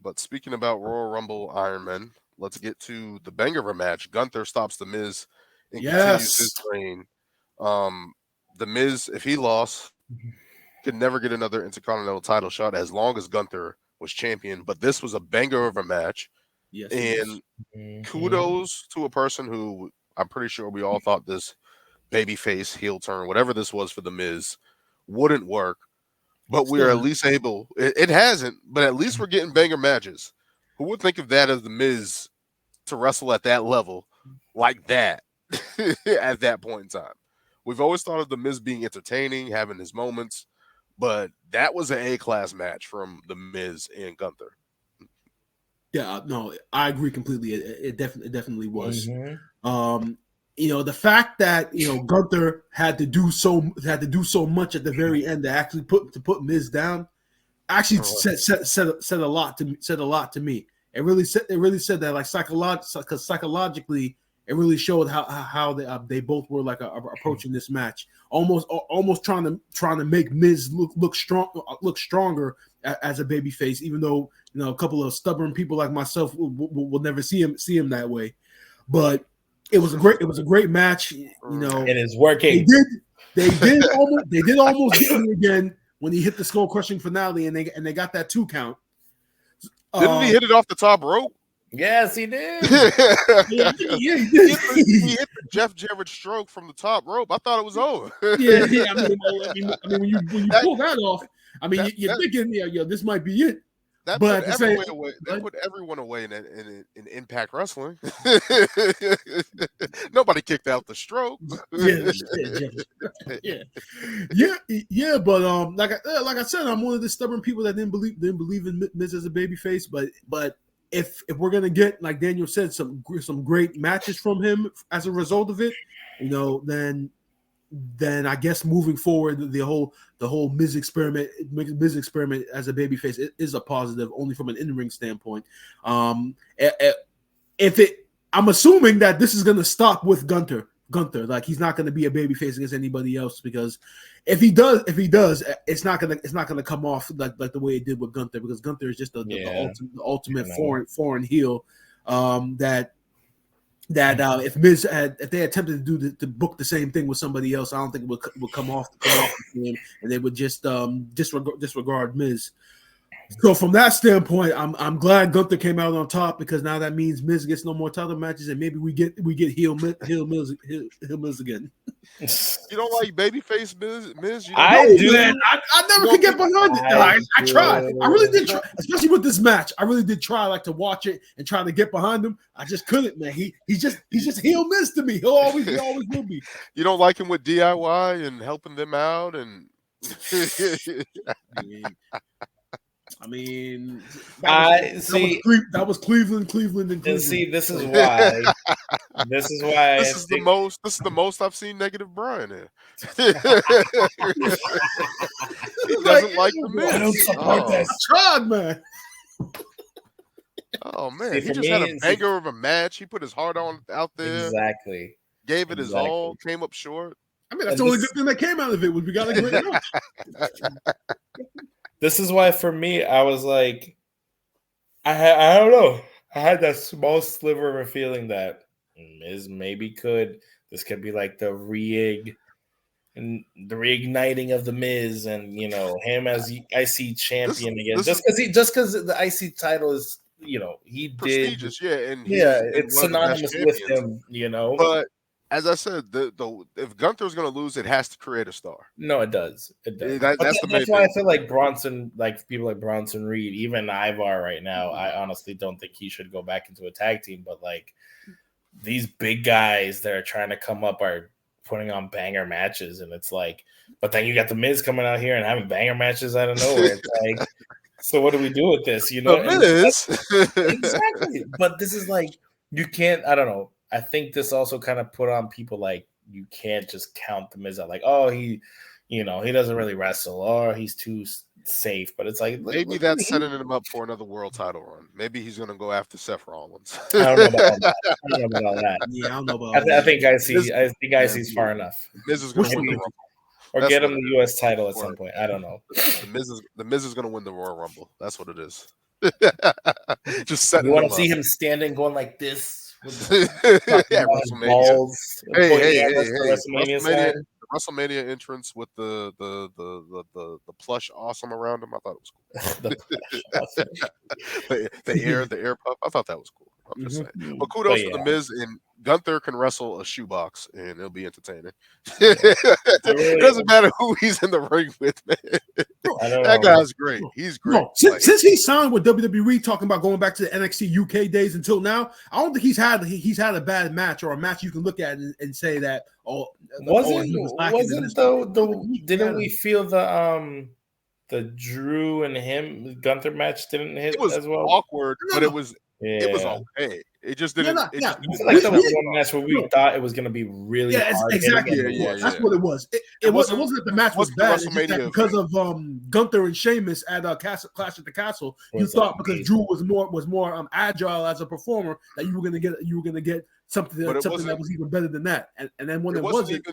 But speaking about Royal Rumble Iron Men, let's get to the banger of a match. Gunther stops the Miz and continues his Yes. reign. Um, the Miz, if he lost, could never get another Intercontinental title shot as long as Gunther was champion. But this was a banger of a match, Yes, it was. and kudos to a person who I'm pretty sure we all thought this babyface heel turn, whatever this was for the Miz, wouldn't work. But we are Still, at least able. It hasn't, but at least we're getting banger matches. Who would think of that as the Miz to wrestle at that level, like that, at that point in time? We've always thought of the Miz being entertaining, having his moments, but that was an A-class match from the Miz and Gunther. yeah, no, I agree completely. It definitely was. Mm-hmm. The fact that Gunther had to do so much at the very end to actually put Miz down actually said a lot to me. It really said that like psychologically it really showed how they both were like approaching this match, almost trying to make Miz look stronger as a babyface, even though a couple of stubborn people like myself will never see him that way. But it was a great match. It is working. They did almost get me again when he hit the skull crushing finale, and they got that 2 count. Didn't he hit it off the top rope? Yes, he did. Yeah, he did. He hit the Jeff Jarrett stroke from the top rope. I thought it was over. Yeah. I mean, when you pull that off, I mean, you're thinking, this might be it. That but put everyone away. That put everyone away in Impact Wrestling. Nobody kicked out the stroke. Yeah. But like I said, I'm one of the stubborn people that didn't believe in Miz as a babyface. But if we're gonna get, like Daniel said, some great matches from him as a result of it, then I guess moving forward, the whole Miz experiment as a babyface is a positive, only from an in-ring standpoint. I'm assuming that this is going to stop with Gunther. Like, he's not going to be a babyface against anybody else, because if he does, it's not gonna come off like the way it did with Gunther, because Gunther is just the ultimate foreign heel that if they attempted to book the same thing with somebody else, I don't think it would come off the team, and they would just disregard Miz. So from that standpoint, I'm glad Gunther came out on top, because now that means Miz gets no more title matches, and maybe we get heel Miz again. You don't like babyface Miz? I do. Man. I never could get behind it. I tried. I really did try, especially with this match. I really did try to watch it and try to get behind him. I just couldn't, man. He's just heel Miz to me. He always will be. You don't like him with DIY and helping them out, and I mean, that was Cleveland, and Cleveland. And see, this is why. This is the most I've seen negative Brian here. He doesn't like the Miz. I don't support that. I tried, man. Oh man, he just had a banger of a match. He put his heart out there. Exactly. Gave it his all. Came up short. I mean, that's the only good thing that came out of it, was we got a great match. This is why, for me, I was like, I don't know. I had that small sliver of a feeling that Miz maybe this could be like the reigniting of the Miz, and him as IC champion again. Just because the IC title is, he prestigious, did, it's synonymous with him, But as I said, if Gunther's going to lose, it has to create a star. No, it does. It does. That's why I feel like people like Bronson Reed, even Ivar right now, I honestly don't think he should go back into a tag team. But like these big guys that are trying to come up are putting on banger matches, and it's like, but then you got the Miz coming out here and having banger matches out of nowhere. It's like, so what do we do with this? Exactly. But this is like, you can't. I don't know. I think this also kind of put on people like, you can't just count the Miz out like, oh, he doesn't really wrestle, or he's too safe. But it's like, maybe that's setting him up for another world title run. Maybe he's going to go after Seth Rollins. I don't know about that. Yeah, I don't know about that. I think IC's far enough. Miz is going to win the Rumble. Or get him the U.S. title at some point. I don't know. The Miz is going to win the Royal Rumble. That's what it is. Just setting You want him to see up. him standing, going like this, with Yeah, his WrestleMania. balls, Hey, pointing hey, at hey, us the hey! WrestleMania sign. The WrestleMania entrance with the plush awesome around him. I thought it was cool. The plush, awesome. The air puff. I thought that was cool. I'm just saying. Mhm. But kudos But to the Miz, and Gunther can wrestle a shoebox, and it'll be entertaining. Yeah. It doesn't matter who he's in the ring with, man. I don't That know. guy's great. He's great. No, since he signed with WWE, talking about going back to the NXT UK days until now, I don't think he's had a bad match or a match you can look at and say that Didn't we feel the Drew and him Gunther match didn't hit it was as well? awkward, but it was Yeah. okay. It just didn't. Yeah, It just I didn't feel like that was hit one match where we thought it was going to be really hard. exactly. Yeah. That's what it was. It wasn't that the match was bad. It's just that because of Gunther and Sheamus at Clash at the Castle, you thought because Drew was more agile as a performer that you were gonna get something that was even better than that. And then when it wasn't the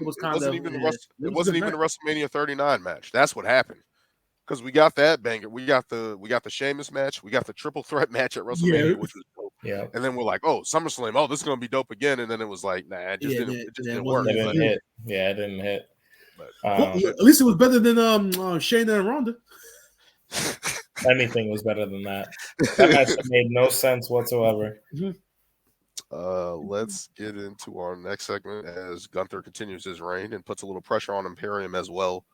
WrestleMania 39 match. That's what happened. Because we got that banger, we got the Sheamus match, we got the triple threat match at WrestleMania, which was dope. Yeah, and then we're like, oh, SummerSlam, oh, this is gonna be dope again, and then it was like, nah, it just didn't work. It didn't hit. Yeah, it didn't hit. But, at least it was better than Shayna and Ronda. Anything was better than that. That match made no sense whatsoever. Let's get into our next segment as Gunther continues his reign and puts a little pressure on Imperium as well.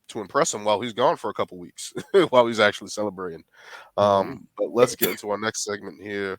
To impress him while he's gone for a couple weeks, while he's actually celebrating. But let's get into our next segment here.